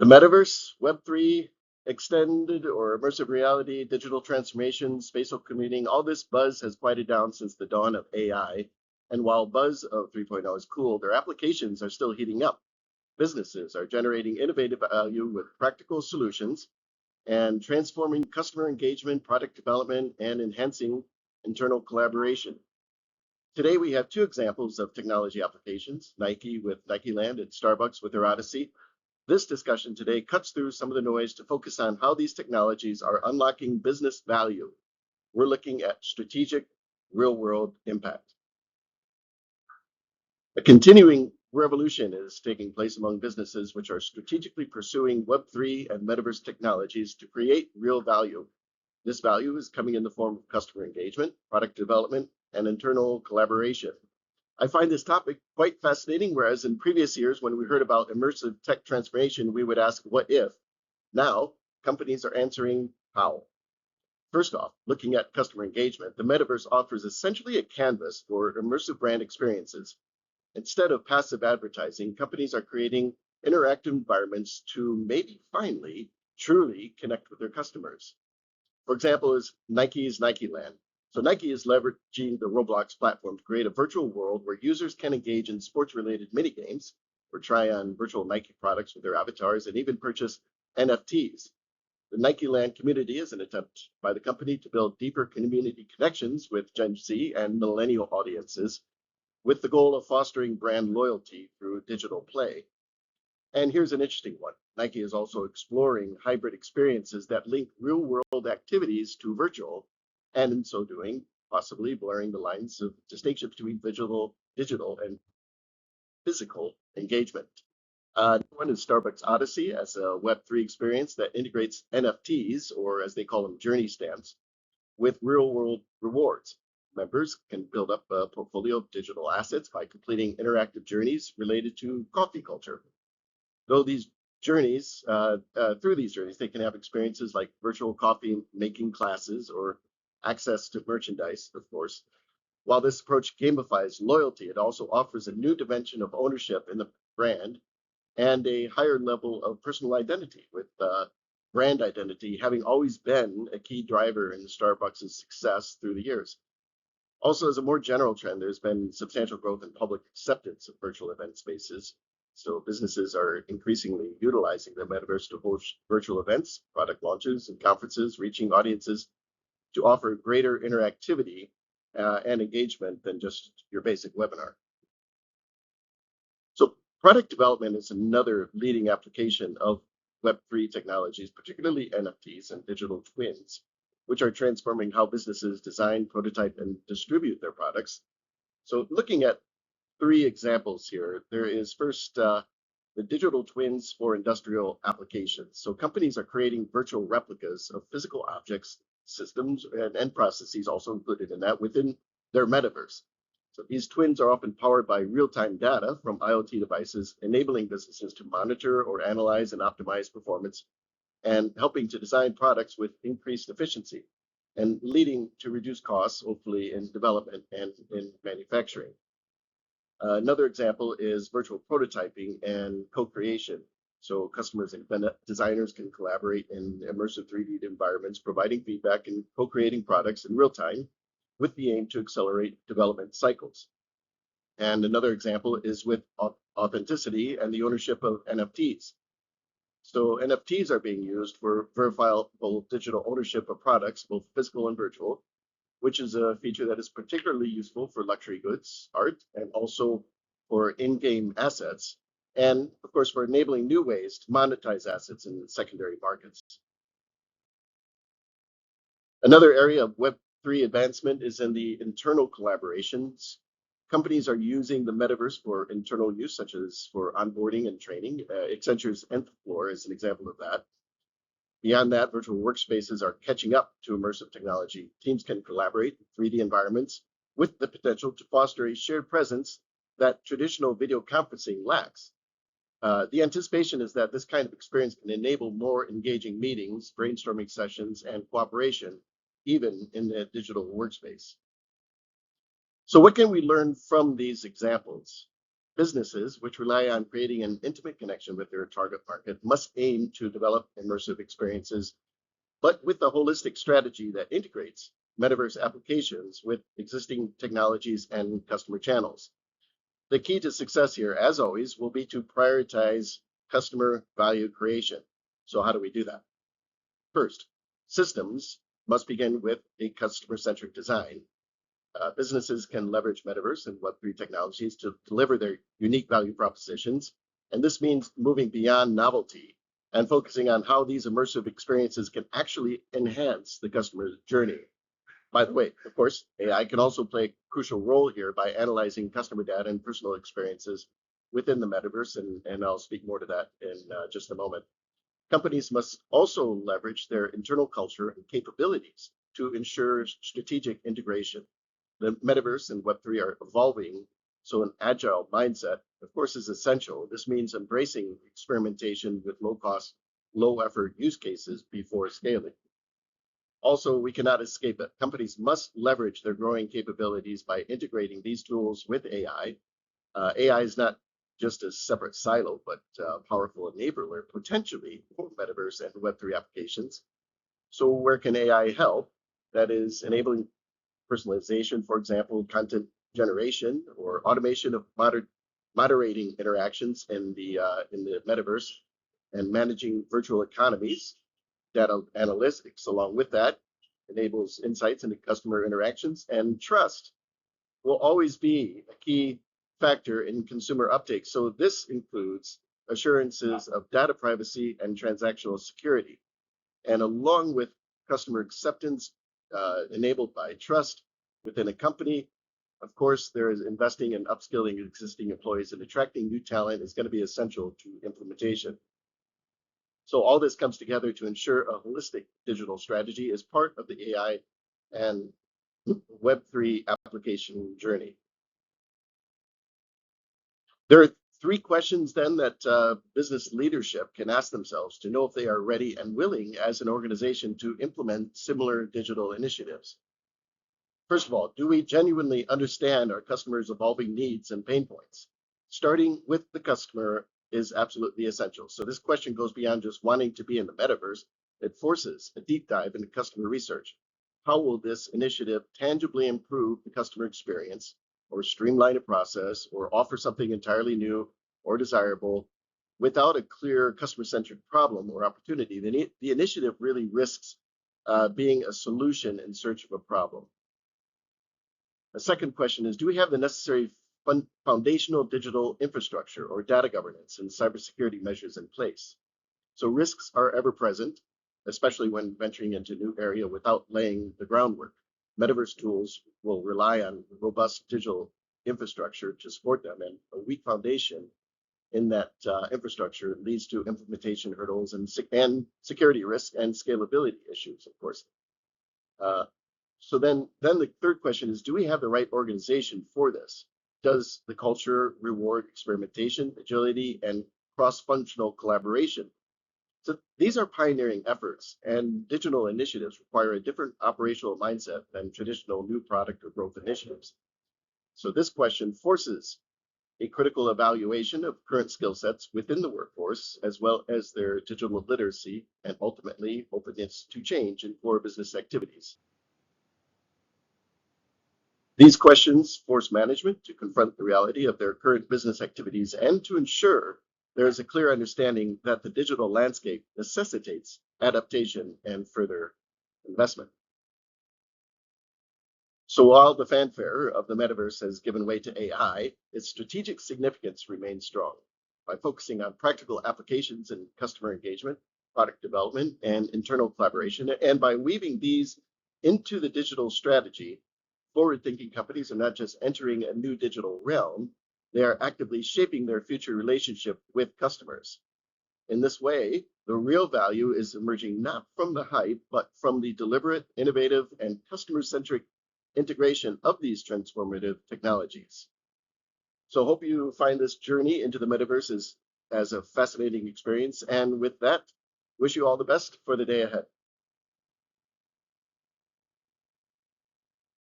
The metaverse, Web3, extended or immersive reality, digital transformation, spatial computing, all this buzz has quieted down since the dawn of AI. And while buzz of 3.0 is cool, their applications are still heating up. Businesses are generating innovative value with practical solutions and transforming customer engagement, product development, and enhancing internal collaboration. Today, we have two examples of technology applications, Nike with Nikeland and Starbucks with their Odyssey. This discussion today cuts through some of the noise to focus on how these technologies are unlocking business value. We're looking at strategic, real-world impact. A continuing revolution is taking place among businesses which are strategically pursuing Web3 and Metaverse technologies to create real value. This value is coming in the form of customer engagement, product development, and internal collaboration. I find this topic quite fascinating, whereas in previous years, when we heard about immersive tech transformation, we would ask, what if? Now, companies are answering how. First off, looking at customer engagement, the metaverse offers essentially a canvas for immersive brand experiences. Instead of passive advertising, companies are creating interactive environments to maybe finally truly connect with their customers. For example, is Nike's Nikeland. So Nike is leveraging the Roblox platform to create a virtual world where users can engage in sports-related mini games or try on virtual Nike products with their avatars and even purchase NFTs. The Nikeland community is an attempt by the company to build deeper community connections with Gen Z and millennial audiences, with the goal of fostering brand loyalty through digital play. And here's an interesting one. Nike is also exploring hybrid experiences that link real-world activities to virtual, and in so doing, possibly blurring the lines of distinction between digital and physical engagement. One is Starbucks Odyssey as a Web3 experience that integrates NFTs, or as they call them, journey stamps, with real-world rewards. Members can build up a portfolio of digital assets by completing interactive journeys related to coffee culture. Though these journeys, through these journeys, they can have experiences like virtual coffee making classes or access to merchandise, of course. While this approach gamifies loyalty, it also offers a new dimension of ownership in the brand and a higher level of personal identity, with brand identity having always been a key driver in Starbucks' success through the years. Also, as a more general trend, there's been substantial growth in public acceptance of virtual event spaces. So businesses are increasingly utilizing the metaverse to host virtual events, product launches, and conferences, reaching audiences to offer greater interactivity and engagement than just your basic webinar. So product development is another leading application of Web3 technologies, particularly NFTs and digital twins, which are transforming how businesses design, prototype, and distribute their products. So looking at three examples here, there is first the digital twins for industrial applications. So companies are creating virtual replicas of physical objects, systems, and processes also included in that within their metaverse. So these twins are often powered by real-time data from IoT devices, enabling businesses to monitor or analyze and optimize performance and helping to design products with increased efficiency and leading to reduced costs, hopefully in development and in manufacturing. Another example is virtual prototyping and co-creation. So customers and designers can collaborate in immersive 3D environments, providing feedback and co-creating products in real time with the aim to accelerate development cycles. And another example is with authenticity and the ownership of NFTs. So NFTs are being used for verifiable digital ownership of products, both physical and virtual, which is a feature that is particularly useful for luxury goods, art, and also for in-game assets, and of course for enabling new ways to monetize assets in secondary markets. Another area of Web3 advancement is in the internal collaborations. Companies are using the metaverse for internal use, such as for onboarding and training. Accenture's Nth Floor is an example of that. Beyond that, virtual workspaces are catching up to immersive technology. Teams can collaborate in 3D environments with the potential to foster a shared presence that traditional video conferencing lacks. The anticipation is that this kind of experience can enable more engaging meetings, brainstorming sessions, and cooperation, even in the digital workspace. So what can we learn from these examples? Businesses, which rely on creating an intimate connection with their target market, must aim to develop immersive experiences, but with a holistic strategy that integrates metaverse applications with existing technologies and customer channels. The key to success here, as always, will be to prioritize customer value creation. So how do we do that? First, systems must begin with a customer-centric design. Businesses can leverage Metaverse and Web3 technologies to deliver their unique value propositions. And this means moving beyond novelty and focusing on how these immersive experiences can actually enhance the customer's journey. By the way, of course, AI can also play a crucial role here by analyzing customer data and personal experiences within the metaverse, and I'll speak more to that in just a moment. Companies must also leverage their internal culture and capabilities to ensure strategic integration. The metaverse and Web3 are evolving, so an agile mindset, of course, is essential. This means embracing experimentation with low-cost, low-effort use cases before scaling. Also, we cannot escape it. Companies must leverage their growing capabilities by integrating these tools with AI. AI is not just a separate silo, but a powerful enabler potentially for Metaverse and Web3 applications. So where can AI help? That is enabling personalization, for example, content generation or automation of moderating interactions in the metaverse, and managing virtual economies. Data analytics, along with that, enables insights into customer interactions, and trust will always be a key factor in consumer uptake. So this includes assurances of data privacy and transactional security. And along with customer acceptance enabled by trust within a company, of course, there is investing in upskilling existing employees, and attracting new talent is going to be essential to implementation. So all this comes together to ensure a holistic digital strategy as part of the AI and Web3 application journey. There are three questions then that business leadership can ask themselves to know if they are ready and willing as an organization to implement similar digital initiatives. First of all, do we genuinely understand our customers' evolving needs and pain points? Starting with the customer is absolutely essential. So this question goes beyond just wanting to be in the metaverse. It forces a deep dive into customer research. How will this initiative tangibly improve the customer experience, or streamline a process, or offer something entirely new or desirable? Without a clear customer-centric problem or opportunity, the initiative really risks being a solution in search of a problem. The second question is, do we have the necessary foundational digital infrastructure or data governance and cybersecurity measures in place? So risks are ever present, especially when venturing into a new area without laying the groundwork. Metaverse tools will rely on robust digital infrastructure to support them, and a weak foundation in that infrastructure leads to implementation hurdles and security risks and scalability issues, of course. So then the third question is, do we have the right organization for this? Does the culture reward experimentation, agility, and cross-functional collaboration? So these are pioneering efforts, and digital initiatives require a different operational mindset than traditional new product or growth initiatives. So this question forces a critical evaluation of current skill sets within the workforce, as well as their digital literacy and ultimately openness to change in core business activities. These questions force management to confront the reality of their current business activities and to ensure there is a clear understanding that the digital landscape necessitates adaptation and further investment. So while the fanfare of the metaverse has given way to AI, its strategic significance remains strong. By focusing on practical applications in customer engagement, product development, and internal collaboration, and by weaving these into the digital strategy, forward-thinking companies are not just entering a new digital realm, they are actively shaping their future relationship with customers. In this way, the real value is emerging not from the hype, but from the deliberate, innovative, and customer-centric integration of these transformative technologies. So I hope you find this journey into the metaverse as a fascinating experience. And with that, wish you all the best for the day ahead.